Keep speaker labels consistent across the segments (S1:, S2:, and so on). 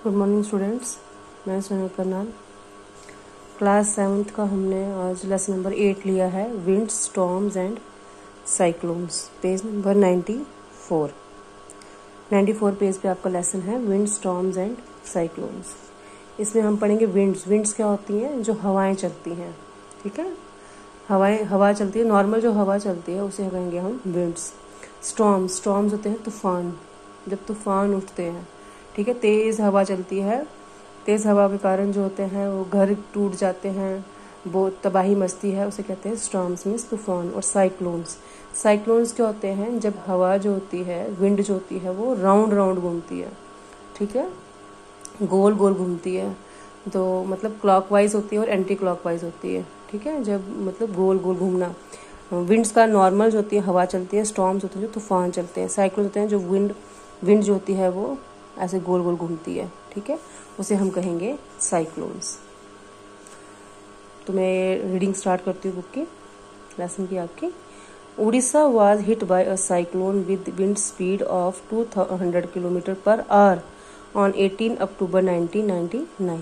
S1: Good morning students, मैं Sonal Karnal. Class 7th का हमने आज लेसन नंबर 8 लिया है, winds, storms and cyclones. Page number 94 page पे आपका लेसन है, विंड्स, स्टॉर्म्स एंड साइक्लोन्स। इसमें हम पढ़ेंगे विंड्स। विंड्स क्या होती हैं? जो हवाएं चलती हैं, ठीक है। हवा चलती है, नॉर्मल जो हवा चलती है उसे कहेंगे हम विंड्स। स्टॉर्म्स होते हैं तूफान, जब तूफान उठते हैं, ठीक है। तेज़ हवा चलती है, तेज़ हवा के कारण जो होते हैं वो घर टूट जाते हैं, बहुत तबाही मचती है, उसे कहते हैं स्टॉर्म्स मीन्स तूफान। और साइक्लोन्स क्या होते हैं? जब हवा जो होती है, विंड जो होती है वो राउंड राउंड घूमती है, ठीक है, गोल गोल घूमती है। तो मतलब क्लॉकवाइज होती है और एंटी क्लॉकवाइज होती है, ठीक है। जब मतलब गोल गोल घूमना। विंड्स का नॉर्मल जो होती है हवा चलती है, स्टॉर्म्स होते हैं जो तूफान चलते हैं, साइक्लोन होते हैं जो विंड जो होती है वो ऐसे गोल गोल घूमती है, ठीक है, उसे हम कहेंगे साइक्लोन्स। तो मैं रीडिंग स्टार्ट करती हूँ बुक की, लेसन की आपकी। Orissa was hit by a cyclone with wind speed of 200 kilometre per hour on 18 अक्टूबर 1999।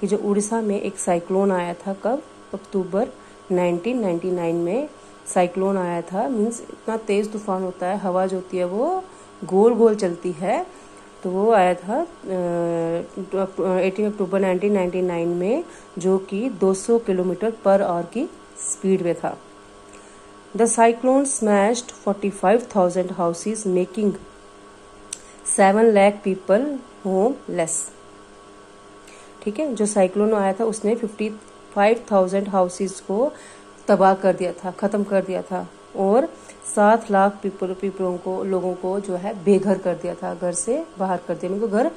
S1: ये जो उड़ीसा में एक साइक्लोन आया था, कब? अक्टूबर 1999 में साइक्लोन आया था। मीन्स इतना तेज़ तूफान होता है, हवा जो होती है वो गोल गोल चलती है। तो वो आया था 18 अक्टूबर 1999 में, जो कि 200 किलोमीटर पर आवर की स्पीड में था। The cyclone smashed 45,000 houses making 7 lakh people homeless, ठीक है। जो साइक्लोन आया था उसने 55,000 हाउसेस को तबाह कर दिया था, ख़त्म कर दिया था, और 7 लाख लोगों को जो है बेघर कर दिया था, घर से बाहर कर दिया, उनको घर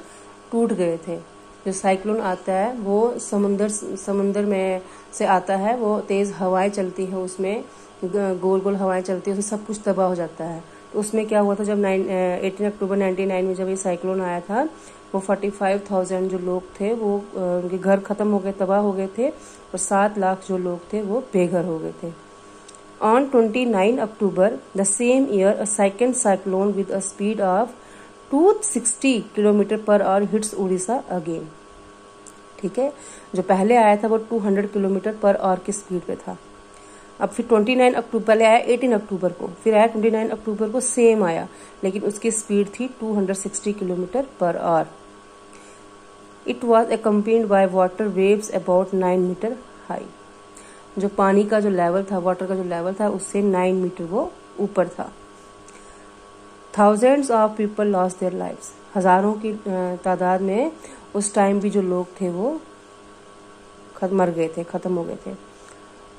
S1: टूट गए थे। जो साइक्लोन आता है वो समुंदर में से आता है, वो तेज़ हवाएं चलती है, उसमें गोल गोल हवाएं चलती है, उसमें सब कुछ तबाह हो जाता है। तो उसमें क्या हुआ था, जब 18 अक्टूबर 1999 में जब ये साइक्लोन आया था, वो 45,000 जो लोग थे वो उनके घर ख़त्म हो गए, तबाह हो गए थे, और 7 लाख जो लोग थे वो बेघर हो गए थे। On 29 October the same year, a second cyclone with a speed of 260 km per hour hits Odisha again, ठीक है। जो पहले आया था वो 200 किलोमीटर पर आवर की स्पीड पे था। अब फिर 29 अक्टूबर, पहले आया 18 अक्टूबर को, फिर आया 29 अक्टूबर को, सेम आया, लेकिन उसकी स्पीड थी 260 kilometre per hour. It was accompanied by water waves about 9 metre high. जो पानी का जो लेवल था, वाटर का जो लेवल था, उससे 9 मीटर वो ऊपर था। Thousands of people lost their lives. हजारों की तादाद में उस टाइम भी जो लोग थे वो मर गए थे, खत्म हो गए थे।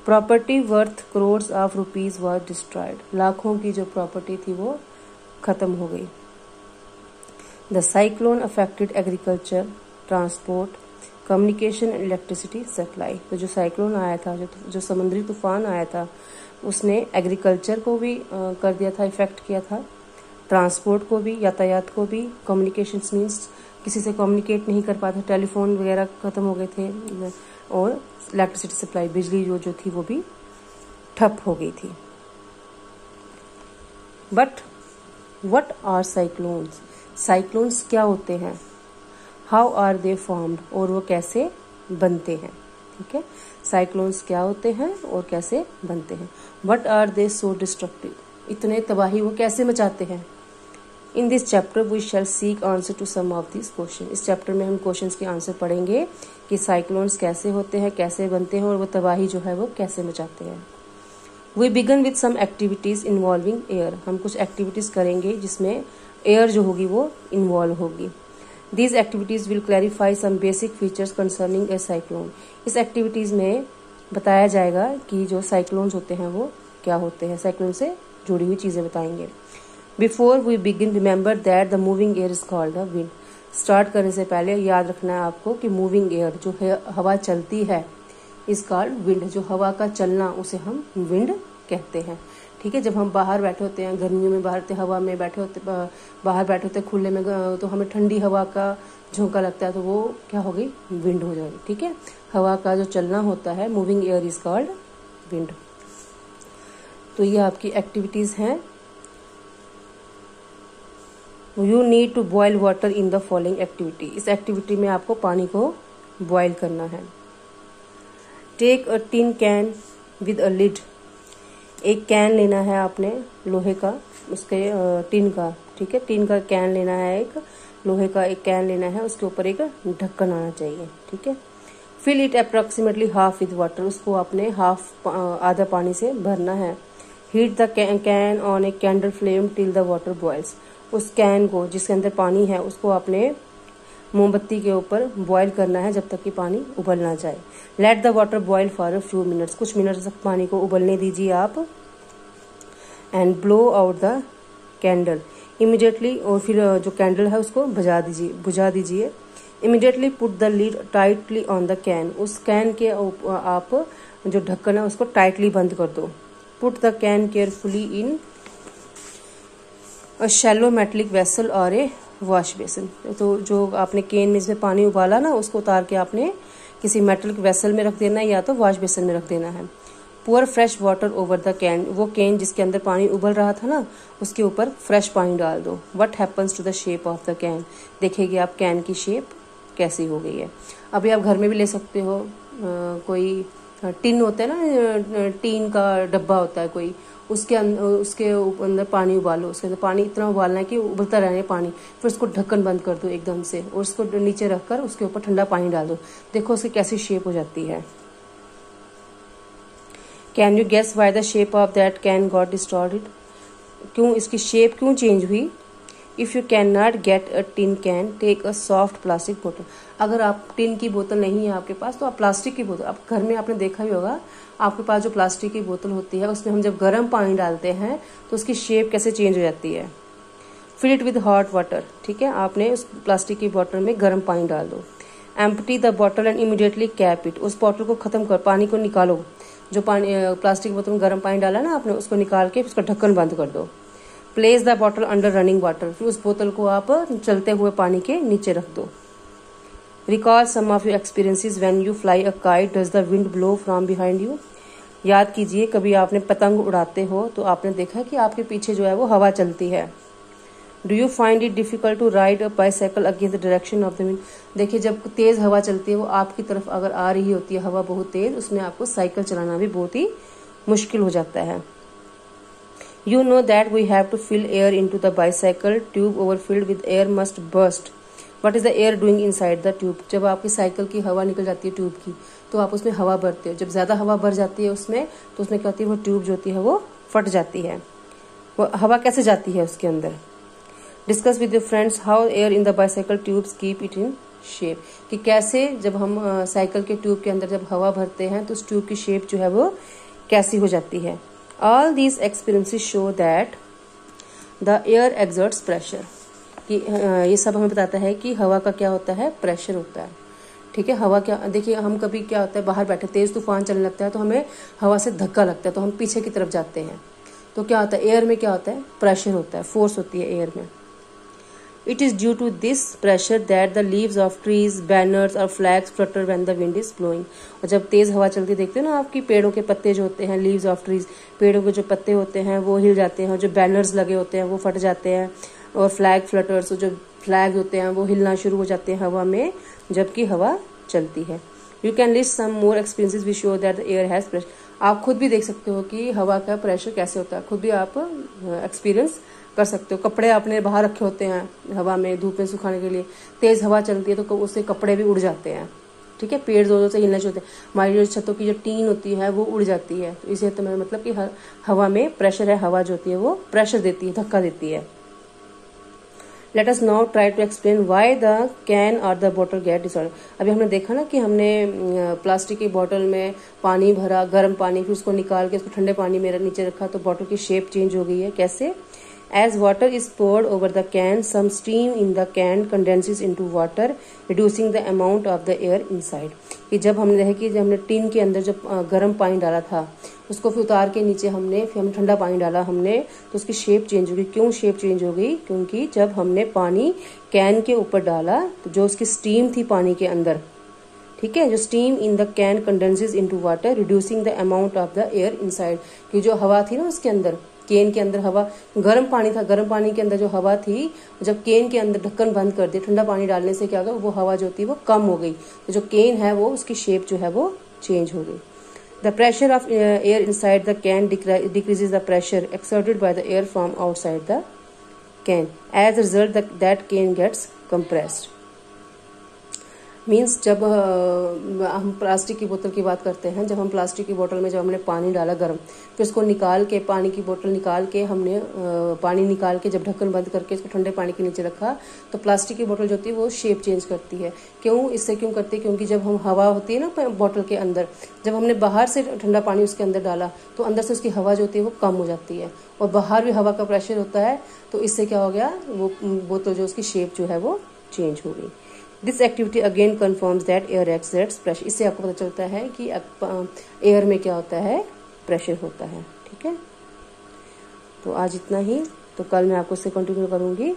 S1: Property worth crores of rupees was destroyed. लाखों की जो प्रॉपर्टी थी वो खत्म हो गई। The cyclone affected agriculture, transport, communication and electricity supply. तो जो साइक्लोन आया था, जो समुद्री तूफान आया था, उसने एग्रीकल्चर को भी कर दिया था, इफेक्ट किया था, ट्रांसपोर्ट को भी, यातायात को भी, कम्युनिकेशंस मीन्स किसी से कम्युनिकेट नहीं कर पाते, टेलीफोन वगैरह खत्म हो गए थे, और इलेक्ट्रिसिटी सप्लाई, बिजली जो थी वो भी ठप हो गई थी। But what are cyclones? Cyclones क्या होते हैं? How are they formed? और वो कैसे बनते हैं, ठीक है। साइक्लोन्स क्या होते हैं और कैसे बनते हैं। What are they so destructive? इतने तबाही वो कैसे मचाते हैं। In this chapter we shall seek answer to some of this question. इस चैप्टर में हम क्वेश्चंस के आंसर पढ़ेंगे कि साइक्लोन्स कैसे होते हैं, कैसे बनते हैं, और वो तबाही जो है वो कैसे मचाते हैं। We begin with some activities involving air. हम कुछ एक्टिविटीज करेंगे जिसमें एयर जो होगी वो इन्वॉल्व होगी। These activities will clarify some basic features concerning a cyclone. इस एक्टिविटीज में बताया जाएगा कि जो साइक्लोन्स होते हैं वो क्या होते हैं, साइक्लोन से जुड़ी हुई चीजें बताएंगे। Before we begin, remember that the moving air is called a wind. Start करने से पहले याद रखना है आपको कि मूविंग एयर, जो हवा चलती है, इज कॉल्ड विंड। जो हवा का चलना, उसे हम विंड कहते हैं, ठीक है। जब हम बाहर बैठे होते हैं, गर्मियों में बाहर हवा में बाहर बैठे होते हैं खुले में, तो हमें ठंडी हवा का झोंका लगता है, तो वो क्या हो गई? विंड हो जाएगी, ठीक है। हवा का जो चलना होता है, moving air is called wind. तो ये आपकी एक्टिविटीज हैं। You need to boil water in the following activity. इस एक्टिविटी में आपको पानी को बॉयल करना है। Take a tin can with a lid. एक कैन लेना है आपने लोहे का, उसके टिन का, ठीक है, टिन का कैन लेना है, एक लोहे का एक कैन लेना है, उसके ऊपर एक ढक्कन आना चाहिए, ठीक है। Fill it approximately half with water. उसको आपने हाफ आधा पानी से भरना है। Heat the can on a candle flame till the water boils. उस कैन को जिसके अंदर पानी है उसको आपने मोमबत्ती के ऊपर बॉयल करना है जब तक कि पानी उबल ना जाए। Let the water boil for a few minutes. कुछ मिनट तक पानी को उबलने दीजिए आप। And blow out the candle immediately. और फिर जो कैंडल है उसको बुझा दीजिए। Immediately put the lid tightly on the can. उस कैन के आप जो ढक्कन है उसको टाइटली बंद कर दो। Put the can carefully in a shallow metallic vessel और ए वॉश बेसिन। तो जो आपने कैन में इसमें पानी उबाला ना, उसको उतार के आपने किसी मेटलिक वेसल में रख देना है या तो वॉश बेसिन में रख देना है। Poor fresh water over the can. वो कैन जिसके अंदर पानी उबल रहा था ना, उसके ऊपर फ्रेश पानी डाल दो। What happens to the shape of the can. देखेंगे आप कैन की शेप कैसी हो गई है। अभी आप घर में भी ले सकते हो। कोई टिन होता है ना, टीन का डब्बा होता है कोई, उसके अंदर पानी उबालो। उसके अंदर पानी इतना उबालना है कि उबलता रहने पानी। फिर उसको ढक्कन बंद कर दो एकदम से और उसको नीचे रखकर उसके ऊपर ठंडा पानी डाल दो। देखो उसकी कैसी शेप हो जाती है। Can you guess why the shape of that can got distorted. क्यों इसकी शेप क्यों चेंज हुई। If you can not get a tin can take a soft plastic बोतल। अगर आप टिन की बोतल नहीं है आपके पास तो आप प्लास्टिक की बोतल, आप घर में आपने देखा ही होगा, आपके पास जो प्लास्टिक की बोतल होती है उसमें हम जब गर्म पानी डालते हैं तो उसकी शेप कैसे चेंज हो जाती है। Fill it with hot water. ठीक है, आपने उस प्लास्टिक की बोतल में गर्म पानी डाल दो। Empty the bottle and immediately cap it. उस बॉटल को खत्म कर, पानी को निकालो। जो पानी प्लास्टिक की बोतल में गर्म पानी डाला ना आपने, उसको निकाल के उसका ढक्कन बंद कर दो। Place the bottle under running water. फिर उस बोतल को आप चलते हुए पानी के नीचे रख दो। Recall some of your experiences when you fly a kite does the wind blow from behind you. याद कीजिए कभी आपने पतंग उड़ाते हो तो आपने देखा कि आपके पीछे जो है वो हवा चलती है। Do you find it difficult to ride a bicycle against the direction of the wind. देखिए जब तेज हवा चलती है वो आपकी तरफ अगर आ रही होती है हवा बहुत तेज, उसमें आपको साइकिल चलाना भी बहुत ही मुश्किल हो जाता है। You know that we have to fill air into the bicycle tube overfilled with air must burst. What is the air doing inside the tube? जब आपकी साइकिल की हवा निकल जाती है ट्यूब की तो आप उसमें हवा भरते हो। जब ज़्यादा हवा भर जाती है उसमें तो उसमें क्या होती है, वो ट्यूब जो होती है वो फट जाती है। वो हवा कैसे जाती है उसके अंदर। Discuss with your friends how air in the bicycle tubes keep it in shape. कि कैसे जब हम साइकिल के ट्यूब के अंदर जब हवा भरते हैं तो उस ट्यूब की शेप जो है वो कैसी हो जाती है। All these experiences show that the air exerts pressure. कि ये सब हमें बताता है कि हवा का क्या होता है, प्रेशर होता है। ठीक है, हवा क्या, देखिए हम कभी क्या होता है बाहर बैठे तेज तूफान चलने लगता है तो हमें हवा से धक्का लगता है तो हम पीछे की तरफ जाते हैं। तो क्या होता है, एयर में क्या होता है, प्रेशर होता है, फोर्स होती है एयर में। It is due to this pressure that the leaves of trees, banners और flags flutter when the wind is blowing. और जब तेज हवा चलती देखते हैं ना आपकी पेड़ों के पत्ते जो होते हैं, leaves of trees, पेड़ों के जो पत्ते होते हैं वो हिल जाते हैं, और जो बैनर्स लगे होते हैं वो फट जाते हैं, और फ्लैग फ्लटर्स जो फ्लैग होते हैं वो हिलना शुरू हो जाते हैं हवा में जबकि हवा चलती है। You can list some more experiences which show that the air has pressure. आप खुद भी देख सकते हो कि हवा का प्रेशर कैसे होता है, खुद भी आप एक्सपीरियंस कर सकते हो। कपड़े आपने बाहर रखे होते हैं हवा में धूप में सुखाने के लिए, तेज हवा चलती है तो उससे कपड़े भी उड़ जाते हैं। ठीक है, पेड़ जोर जोर से हिलने शुरू होते हैं, हमारी जो छतों की जो टीन होती है वो उड़ जाती है। तो इसे तो मेरा मतलब कि हवा में प्रेशर है, हवा जो होती है वो प्रेशर देती है, धक्का देती है। Let us now try to explain why the can और द बॉटल गेट डिसऑर्डर। अभी हमने देखा ना कि हमने प्लास्टिक की बॉटल में पानी भरा, गर्म पानी, फिर उसको निकाल के उसको ठंडे पानी में नीचे रखा तो बॉटल की शेप चेंज हो गई है। कैसे? As water is poured over the can, some steam in the can condenses into water, reducing the amount of the air inside. कि जब हमने देखा कि जब हमने टीन के अंदर जब गर्म पानी डाला था उसको फिर उतार के नीचे फिर हमने ठंडा पानी डाला हमने तो उसकी शेप चेंज हो गई। क्यों शेप चेंज हो गई? क्योंकि जब हमने पानी कैन के ऊपर डाला तो जो उसकी स्टीम थी पानी के अंदर, ठीक है, जो steam in the can condenses into water reducing the amount of the air inside. कि जो हवा थी ना उसके अंदर केन के अंदर हवा, गर्म पानी था, गर्म पानी के अंदर जो हवा थी, जब केन के अंदर ढक्कन बंद कर दिया, ठंडा पानी डालने से क्या होगा, वो हवा जो थी वो कम हो गई, तो जो केन है वो उसकी शेप जो है वो चेंज हो गई। The pressure of air inside the can decreases the pressure exerted by the air from outside the can, as a result that can gets compressed। Means जब हम प्लास्टिक की बोतल की बात करते हैं, जब हम प्लास्टिक की बोतल में जब हमने पानी डाला गर्म, फिर उसको निकाल के, पानी की बोतल निकाल के हमने पानी निकाल के जब ढक्कन बंद करके इसको ठंडे पानी के नीचे रखा, तो प्लास्टिक की बोतल जो होती है वो शेप चेंज करती है। क्यों, इससे क्यों करती है, क्योंकि जब हम हवा होती है ना बोतल के अंदर, जब हमने बाहर से ठंडा पानी उसके अंदर डाला तो अंदर से उसकी हवा जो होती है वो कम हो जाती है, और बाहर भी हवा का प्रेशर होता है, तो इससे क्या हो गया, वो बोतल जो उसकी शेप जो है वो चेंज हो गई। This activity again confirms that air exerts pressure. इससे आपको पता चलता है कि एयर में क्या होता है, प्रेशर होता है। ठीक है, तो आज इतना ही, तो कल मैं आपको इससे कंटिन्यू करूंगी।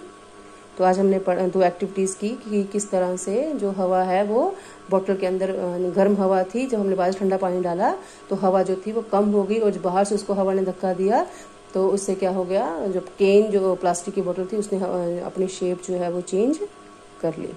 S1: तो आज हमने 2 एक्टिविटीज़ की कि किस तरह से जो हवा है वो बोतल के अंदर गर्म हवा थी, जब हमने बाहर ठंडा पानी डाला तो हवा जो थी वो कम हो गई, और जब बाहर से उसको हवा ने धक्का दिया तो उससे क्या हो गया, जो केन जो प्लास्टिक की बोतल थी उसने अपनी शेप जो है वो चेंज कर ली।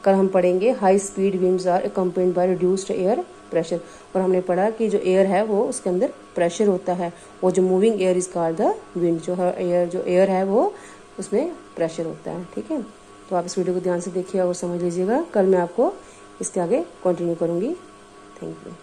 S1: कल हम पढ़ेंगे high speed winds are accompanied by reduced air pressure, और हमने पढ़ा कि जो एयर है वो उसके अंदर प्रेशर होता है, वो जो moving air is called the wind, जो एयर है वो उसमें प्रेशर होता है। ठीक है, तो आप इस वीडियो को ध्यान से देखिए और समझ लीजिएगा। कल मैं आपको इसके आगे कंटिन्यू करूँगी। Thank you.